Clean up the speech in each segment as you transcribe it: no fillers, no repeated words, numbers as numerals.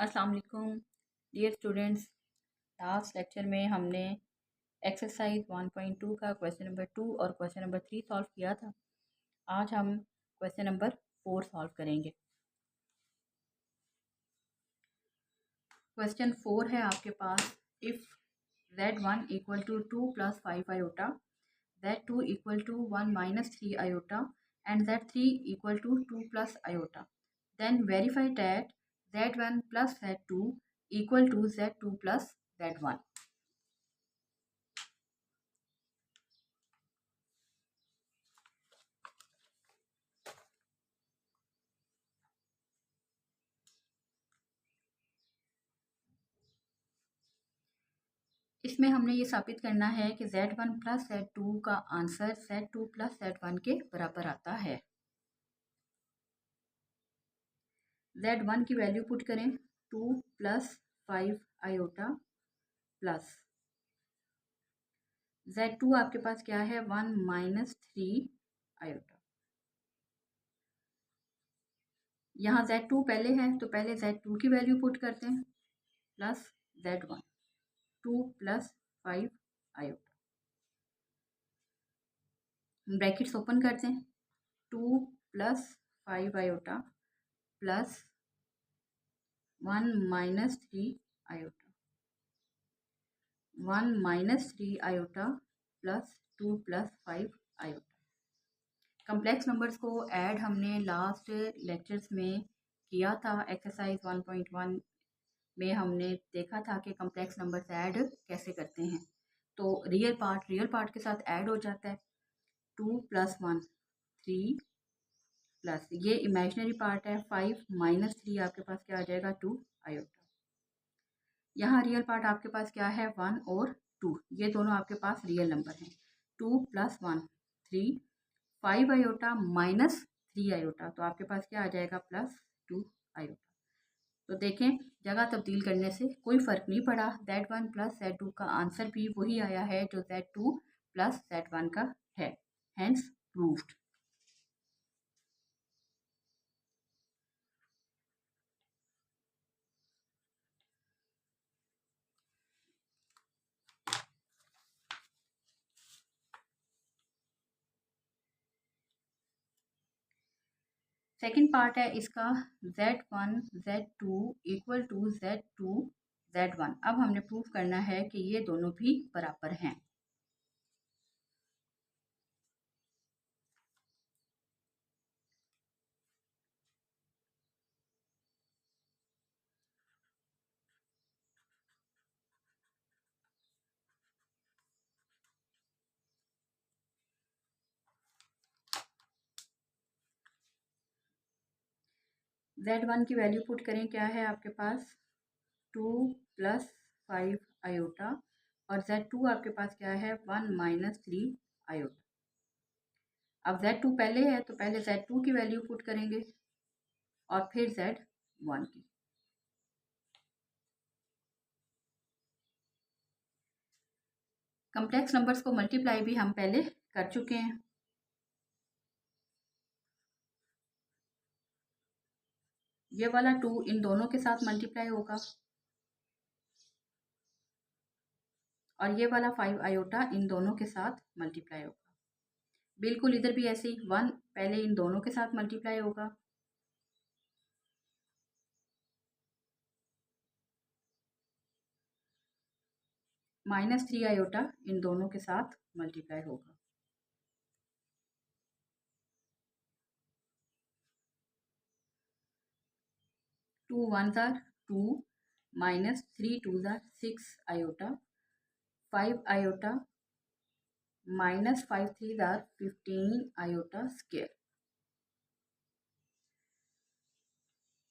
अस्सलाम वालेकुम dear students. Last lecture में हमने एक्सरसाइज 1.2 का क्वेश्चन नंबर 2 और क्वेश्चन नंबर 3 सॉल्व किया था। आज हम क्वेश्चन नंबर 4 सॉल्व करेंगे। क्वेश्चन 4 है आपके पास, if z1 equal to 2 + 5 iota, z2 equal to 1 - 3 iota and z3 equal to 2 + iota, then verify that z1 + z2 equal to z2 + z1। इसमें हमने ये साबित करना है कि z1 + z2 का आंसर z2 + z1 के बराबर आता है। z1 की वैल्यू पुट करें 2 + 5 आयोटा प्लस z2 आपके पास क्या है 1 - 3 आयोटा। यहाँ z2 पहले है तो पहले z2 की वैल्यू पुट करते हैं plus z1 2 + 5 iota, brackets open करते हैं 2 + 5 iota plus 1 - 3 iota, 1 - 3 iota plus 2 + 5 iota. Complex numbers को ऐड हमने लास्ट लेक्चर्स में किया था। एक्सरसाइज 1.1 में हमने देखा था कि कम्प्लेक्स नंबर्स ऐड कैसे करते हैं। तो रियल पार्ट के साथ ऐड हो जाता है 2 + 1 3 प्लस ये इमेजिनरी पार्ट है 5 - 3 आपके पास क्या आ जाएगा 2 आयोटा। यहाँ रियल पार्ट आपके पास क्या है 1 और 2, ये दोनों आपके पास रियल नंबर हैं। 2 + 1 3 5 आयोटा - 3 आयोटा, तो आपके पास क्या आ जाएगा +2 आयोटा। तो देखें जगह तब्दील करने से कोई फ़र्क नहीं पड़ा, z1 + z2 का आंसर भी वही आया है जो z2 + z1 का है, हैंस प्रूव्ड। सेकंड पार्ट है इसका z1 z2 equal to z2 z1। अब हमने प्रूव करना है कि ये दोनों भी बराबर हैं। z1 की वैल्यू पुट करें, क्या है आपके पास 2 + 5 आयोटा और z2 आपके पास क्या है 1 - 3 आयोटा। अब z2 पहले है तो पहले z2 की वैल्यू पुट करेंगे और फिर z1 की। कम्प्लेक्स नंबर्स को मल्टीप्लाई भी हम पहले कर चुके हैं। ये वाला 2 इन दोनों के साथ मल्टीप्लाई होगा और ये वाला 5 आयोटा इन दोनों के साथ मल्टीप्लाई होगा। बिल्कुल इधर भी ऐसे ही 1 पहले इन दोनों के साथ मल्टीप्लाई होगा -3 आयोटा इन दोनों के साथ मल्टीप्लाई होगा। Two 1s are 2 -3 2s are 6 iota, 5 iota -5 3s are 15 iota square.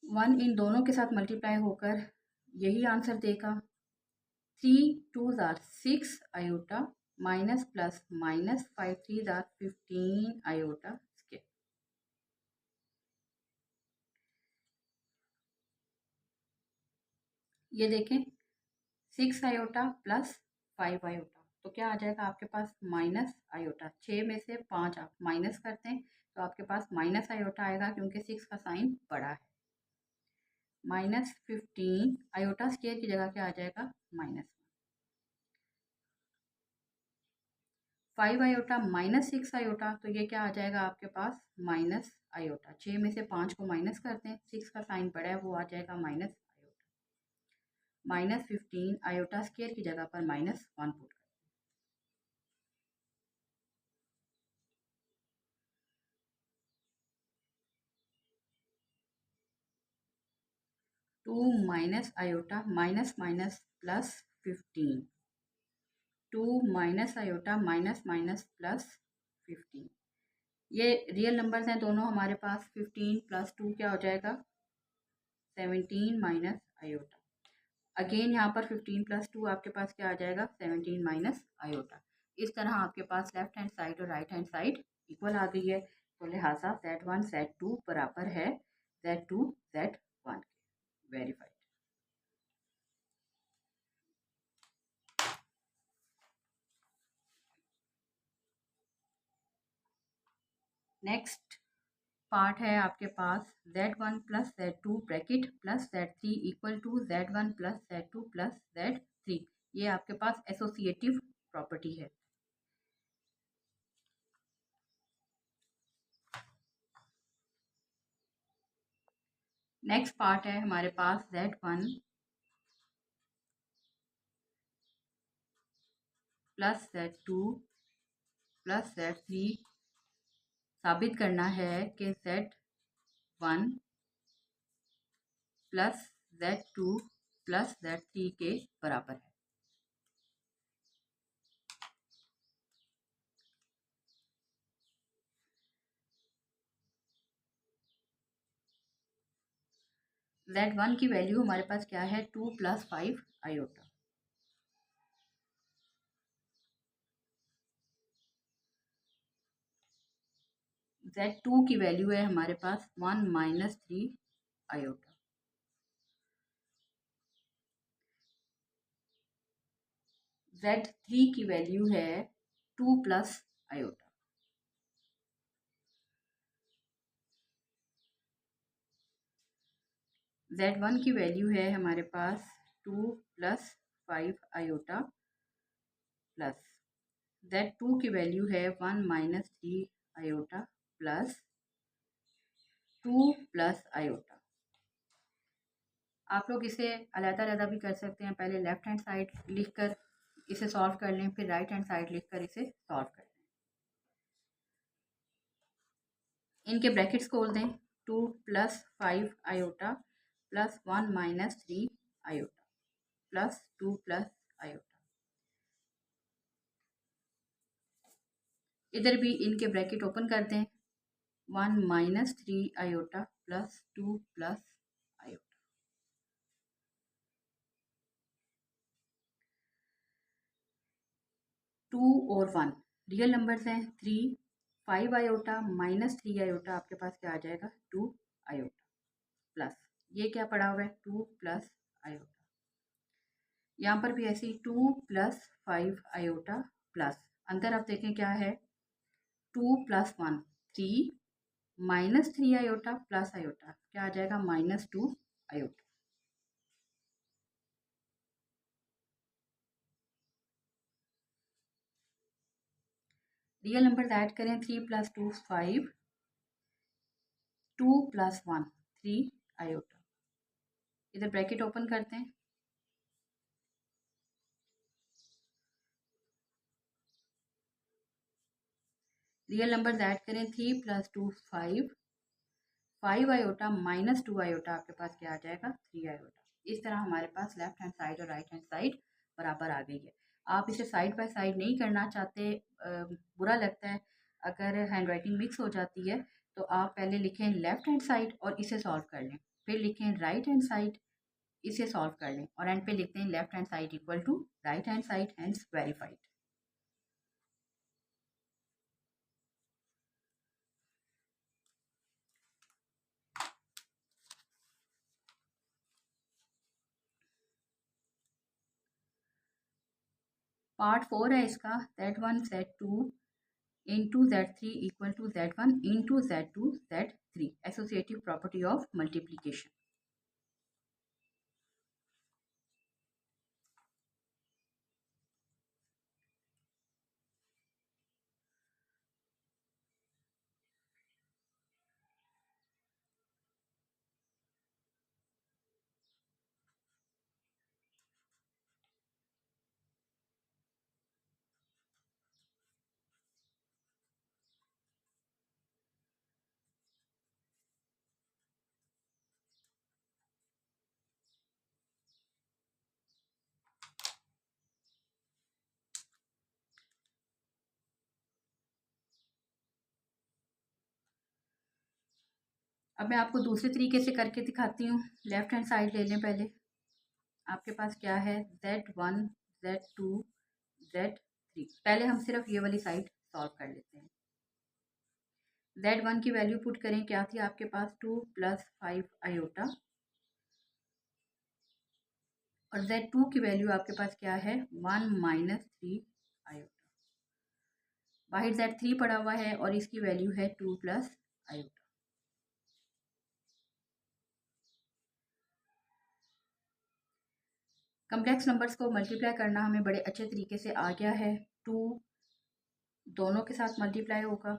1 इन दोनों के साथ मल्टीप्लाई होकर यही आंसर देगा। 3 2s are 6 iota minus plus -5 3s are 15 iota square. ये देखें 6 आयोटा प्लस 5 आयोटा, तो क्या आ जाएगा आपके पास माइनस आयोटा। 6 में से 5 आप माइनस करते हैं तो आपके पास माइनस आयोटा आएगा क्योंकि 6 का साइन बड़ा है। -15 आयोटा स्क्वायर की जगह क्या आ जाएगा -1। 5 आयोटा -6 आयोटा, तो ये क्या आ जाएगा आपके पास माइनस आयोटा। 6 में से 5 को माइनस करते हैं, 6 का साइन पड़ा है वो आ जाएगा माइनस आयोटा। -15 आयोटा स्क्वायर की जगह पर -1 put 2 minus iota minus minus plus 15। 2 minus iota minus minus plus 15। ये रियल नंबर्स हैं दोनों हमारे पास। 15 प्लस 2 क्या हो जाएगा 17 माइनस आयोटा। अगेन यहाँ पर 15 प्लस 2 आपके पास क्या आ जाएगा 17 माइनस आयोटा। इस तरह आपके पास लेफ्ट हैंड साइड और राइट हैंड साइड इक्वल आ गई है। तो लिहाजा Z1 Z2 बराबर है Z2 Z1 verified. Next part है आपके पास Z1 plus Z2 bracket plus Z3 equal to Z1 plus Z2 plus Z3। ये आपके पास एसोसिएटिव प्रॉपर्टी है। नेक्स्ट पार्ट है हमारे पास Z1 plus Z2 plus Z3। साबित करना है कि Z1 plus Z2 plus Z3 के बराबर है। Z1 की वैल्यू हमारे पास क्या है 2 प्लस 5 आयोटा। Z2 की वैल्यू है हमारे पास 1 माइनस 3 आयोटा। Z3 की वैल्यू है 2 प्लस आयोटा। Z1 की वैल्यू है हमारे पास 2 प्लस 5 आयोटा प्लस Z2 की वैल्यू है 1 minus 3 iota plus 2 plus iota. आप लोग इसे अलग-अलग भी कर सकते हैं। पहले लेफ्ट हैंड साइड लिखकर इसे सॉल्व कर लें, फिर राइट हैंड साइड लिखकर इसे सॉल्व कर लें। इनके ब्रैकेट्स खोल दें। 2 plus 5 iota plus 1 minus 3 iota plus 2 plus iota. इधर भी इनके ब्रैकेट ओपन कर दें। 1 minus 3 iota plus 2 plus iota. 2 और 1 रियल नंबर्स हैं। 3 5 आयोटा माइनस 3 आयोटा आपके पास क्या आ जाएगा 2 आयोटा प्लस ये क्या पड़ा हुआ है 2 प्लस आयोटा। यहाँ पर भी ऐसी 2 प्लस 5 आयोटा प्लस अंदर आप देखें क्या है 2 plus 1 3 minus 3 iota plus iota क्या आ जाएगा -2 आयोटा। रियल नंबर ऐड करें 3 प्लस 2 5 2 प्लस 1 3 आयोटा। इधर ब्रैकेट ओपन करते हैं। रियल नंबर ऐड करें 3 प्लस 2 5 आयोटा माइनस 2 आयोटा आपके पास क्या आ जाएगा 3 आयोटा। इस तरह हमारे पास लेफ्ट हैंड साइड और राइट हैंड साइड बराबर आ गई है। आप इसे साइड बाय साइड नहीं करना चाहते, बुरा लगता है अगर हैंड राइटिंग मिक्स हो जाती है, तो आप पहले लिखें लेफ्ट हैंड साइड और इसे सॉल्व कर लें, फिर लिखें राइट हैंड साइड इसे सॉल्व कर लें और एंड पे लिखते हैं left hand side equal to right hand side hence verified. Part 4 है इसका Z1 Z2 into Z3 equal to Z1 into Z2 Z3 associative property of multiplication. अब मैं आपको दूसरे तरीके से करके दिखाती हूँ। लेफ्ट हैंड साइड ले लें पहले। आपके पास क्या है, Z1, Z2, Z3। पहले हम सिर्फ ये वाली साइड सॉल्व कर लेते हैं। Z1 की वैल्यू पुट करें, क्या थी आपके पास, 2 + 5 आयोटा। और Z2 की वैल्यू आपके पास क्या है, 1 - 3 आयोटा। बाहर Z3 पड़ा हुआ है और इसकी वैल्यू है 2 + आयोटा। कम्प्लेक्स नंबर्स को मल्टीप्लाई करना हमें बड़े अच्छे तरीके से आ गया है। 2 दोनों के साथ मल्टीप्लाई होगा,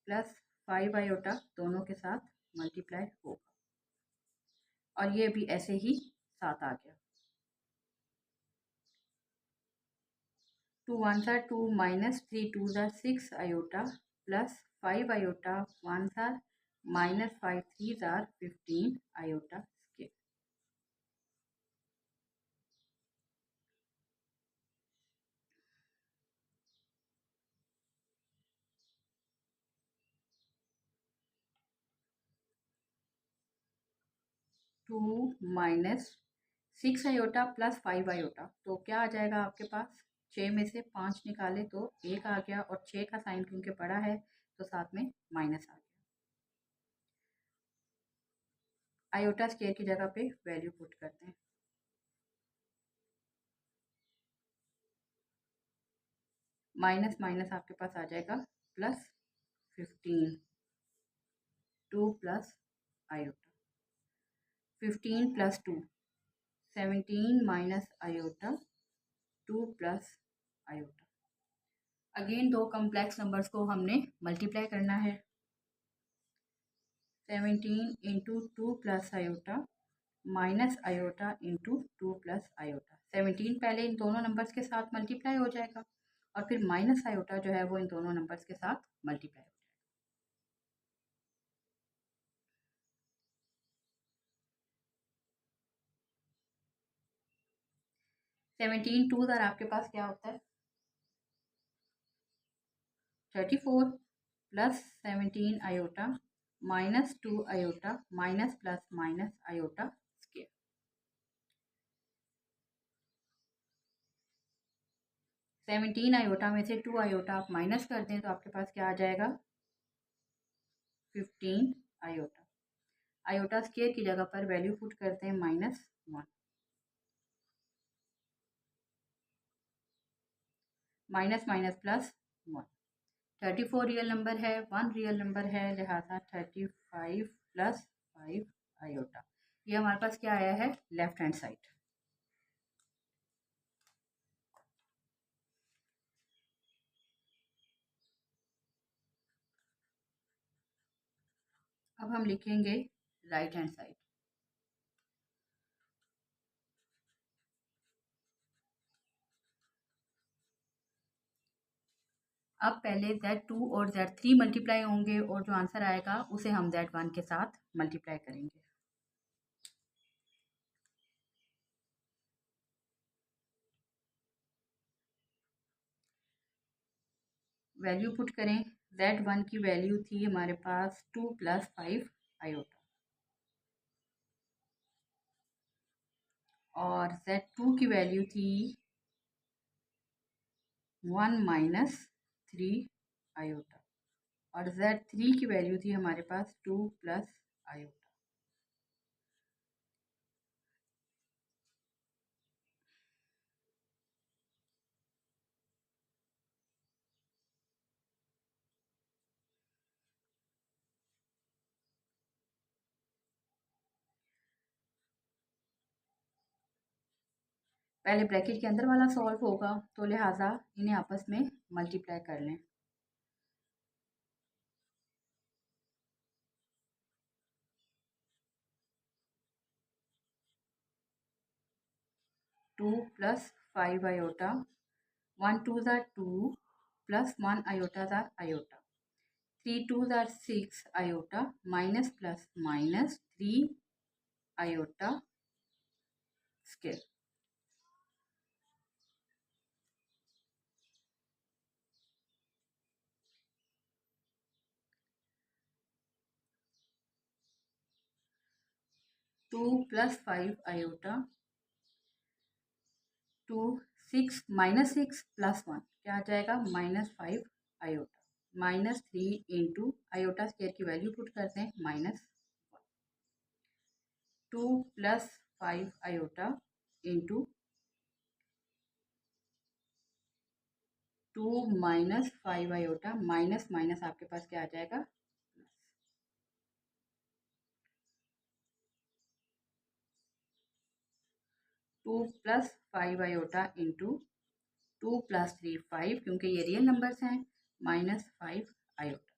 प्लस 5 आयोटा दोनों के साथ मल्टीप्लाई होगा, और ये भी ऐसे ही साथ आ गया। 2 1 2 - 3 2 6 iota, plus 5 iota 1 -5 3 15 iota square. 2 - 6 iota plus 5 iota, तो क्या आ जाएगा आपके पास, 6 में से 5 निकाले तो 1 आ गया, और 6 का साइन क्योंकि बड़ा है तो साथ में माइनस आ गया। आयोटा स्केयर की जगह पे वैल्यू पुट करते हैं। माइनस माइनस आपके पास आ जाएगा plus 15, 2 + iota, 15 + 2 17 - iota, 2 + iota. Again दो कम्प्लेक्स नंबर्स को हमने मल्टीप्लाई करना है। 17 × 2 + iota minus iota into 2 + iota. 17 पहले इन दोनों नंबर्स के साथ मल्टीप्लाई हो जाएगा, और फिर माइनस आयोटा जो है वो इन दोनों नंबर्स के साथ मल्टीप्लाई हो जाएगा। 17 2 आपके पास क्या होता है, 34, plus 17 iota minus 2 iota minus plus minus iota square. 17 iota में से 2 आयोटा आप माइनस कर दें तो आपके पास क्या आ जाएगा, 15 आयोटा। आयोटा स्क्वायर की जगह पर वैल्यू पुट करते हैं -1। Minus minus plus 1। 34 real number है, 1 रियल नंबर है, लिहाजा 35 + 5 आयोटा। ये हमारे पास क्या आया है, लेफ्ट हैंड साइड। अब हम लिखेंगे राइट हैंड साइड। अब पहले Z2 और Z3 मल्टीप्लाई होंगे, और जो आंसर आएगा उसे हम Z1 के साथ मल्टीप्लाई करेंगे। वैल्यू पुट करें। Z1 की वैल्यू थी हमारे पास 2 + 5 आयोटा, और Z2 की वैल्यू थी 1 - 3 आयोटा, और Z3 की वैल्यू थी हमारे पास 2 + आयोटा। पहले ब्रैकेट के अंदर वाला सॉल्व होगा, तो लिहाजा इन्हें आपस में मल्टीप्लाई कर लें। 2 + 5 iota, 1 2 2 plus 1 iota iota, 3 2 6 iota minus plus minus 3 iota square. 2 + 5 iota to 6 -6 + 1 क्या आ जाएगा -5 आयोटा -3 इंटू आयोटा स्क्वायर की वैल्यू पुट करते हैं -1 2 + 5 iota into 2 - 5 iota minus minus आपके पास क्या आ जाएगा 2 + 5 आयोटा इंटू 2 + 3 5 क्योंकि ये रियल नंबर्स हैं -5 आयोटा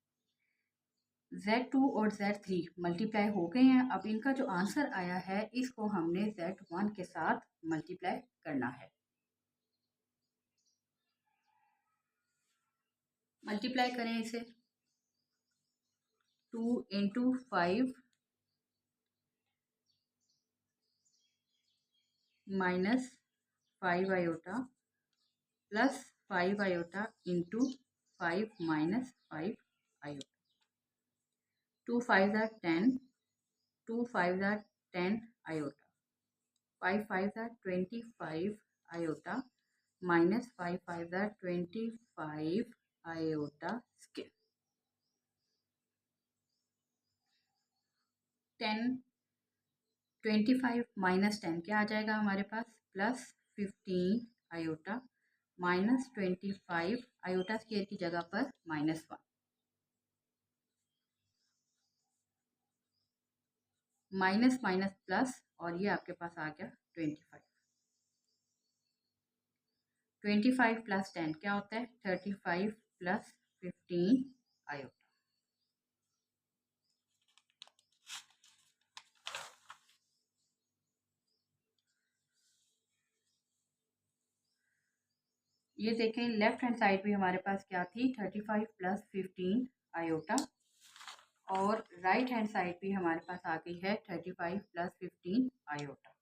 Z2 और Z3 मल्टीप्लाई हो गए हैं। अब इनका जो आंसर आया है इसको हमने Z1 के साथ मल्टीप्लाई करना है। मल्टीप्लाई करें इसे 2 × 5 -5 iota plus 5 iota into 5 - 5 iota 2 5 are 10 2 5 are 10 iota 5 5 are 25 iota -5 5 are 25 iota square 10 25 - 10 क्या आ जाएगा हमारे पास +15 आयोटा -25 आयोटा स्क्वायर की जगह पर -1 माइनस माइनस प्लस और ये आपके पास आ गया 25 25 + 10 क्या होता है 35 + 15 आयोटा ये देखें लेफ्ट हैंड साइड भी हमारे पास क्या थी 35 + 15 आयोटा और राइट हैंड साइड भी हमारे पास आ गई है 35 + 15 iota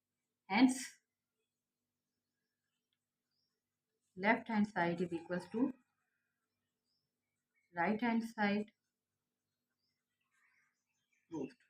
hence left hand side is equals to right hand side proved.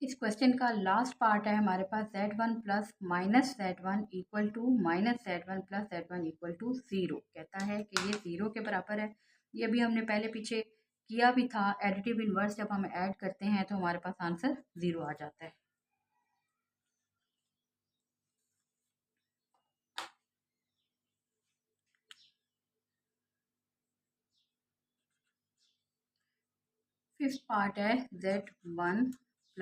इस क्वेश्चन का लास्ट पार्ट है हमारे पास Z1 + -Z1 = -Z1 + Z1 = 0 कहता है कि ये 0 के बराबर है। ये भी हमने पहले पीछे किया भी था। एडिटिव इन्वर्स जब हम ऐड करते हैं तो हमारे पास आंसर 0 आ जाता है। फिफ्थ पार्ट है Z1 +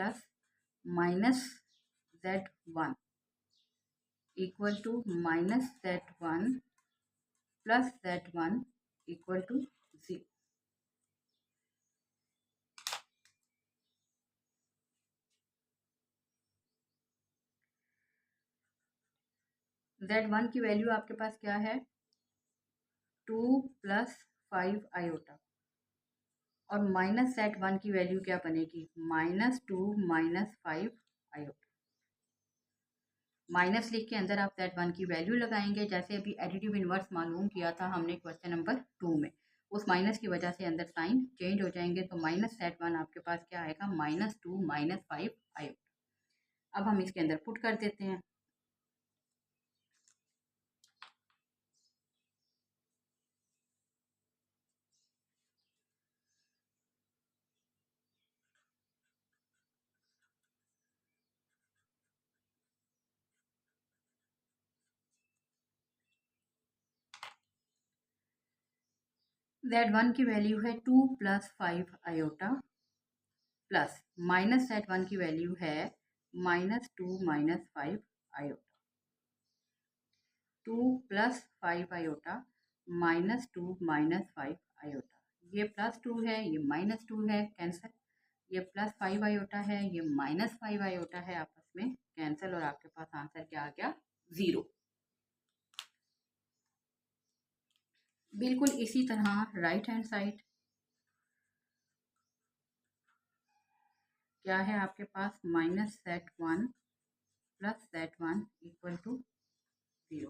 -Z1 = -Z1 + Z1 = 0। Z1 की वैल्यू आपके पास क्या है 2 + 5 आयोटा और -Z1 की वैल्यू क्या बनेगी -2 - 5 आयोटा। माइनस लिख के अंदर आप Z1 की वैल्यू लगाएंगे जैसे अभी एडिटिव इन्वर्स मालूम किया था हमने क्वेश्चन नंबर 2 में। उस माइनस की वजह से अंदर साइन चेंज हो जाएंगे तो -Z1 आपके पास क्या आएगा -2 - 5 आयोटा। अब हम इसके अंदर पुट कर देते हैं Z1 की वैल्यू है 2 + 5 आयोटा प्लस -Z1 की वैल्यू है -2 - 5 आयोटा 2 + 5 आयोटा -2 - 5 आयोटा। ये +2 है ये -2 है कैंसिल। ये +5 आयोटा है ये -5 आयोटा है आपस में कैंसिल और आपके पास आंसर क्या आ गया 0। बिल्कुल इसी तरह राइट हैंड साइड क्या है आपके पास -z1 plus z1 equal to 0।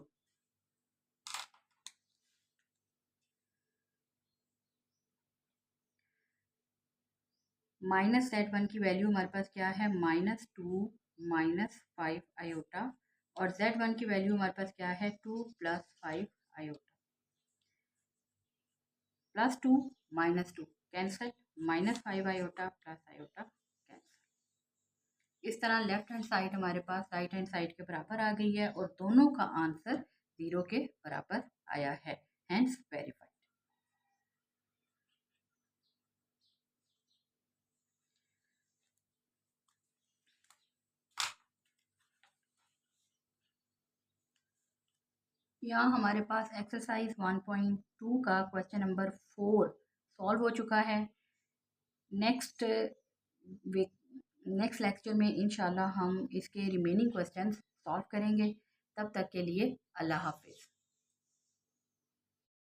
-z1 की वैल्यू हमारे पास क्या है -2 -5 आयोटा, और z1 की वैल्यू हमारे पास क्या है 2 + 5 iota. +2 -2 cancel, -5 iota plus iota cancel. इस तरह लेफ्ट हैंड साइड हमारे पास राइट हैंड साइड के बराबर आ गई है और दोनों का आंसर 0 के बराबर आया है, हेंस वेरीफाइड। यहाँ हमारे पास एक्सरसाइज 1.2 का क्वेश्चन नंबर 4 सॉल्व हो चुका है। नेक्स्ट लेक्चर में इंशाल्लाह हम इसके रिमेनिंग क्वेश्चंस सॉल्व करेंगे। तब तक के लिए अल्लाह हाफिज़।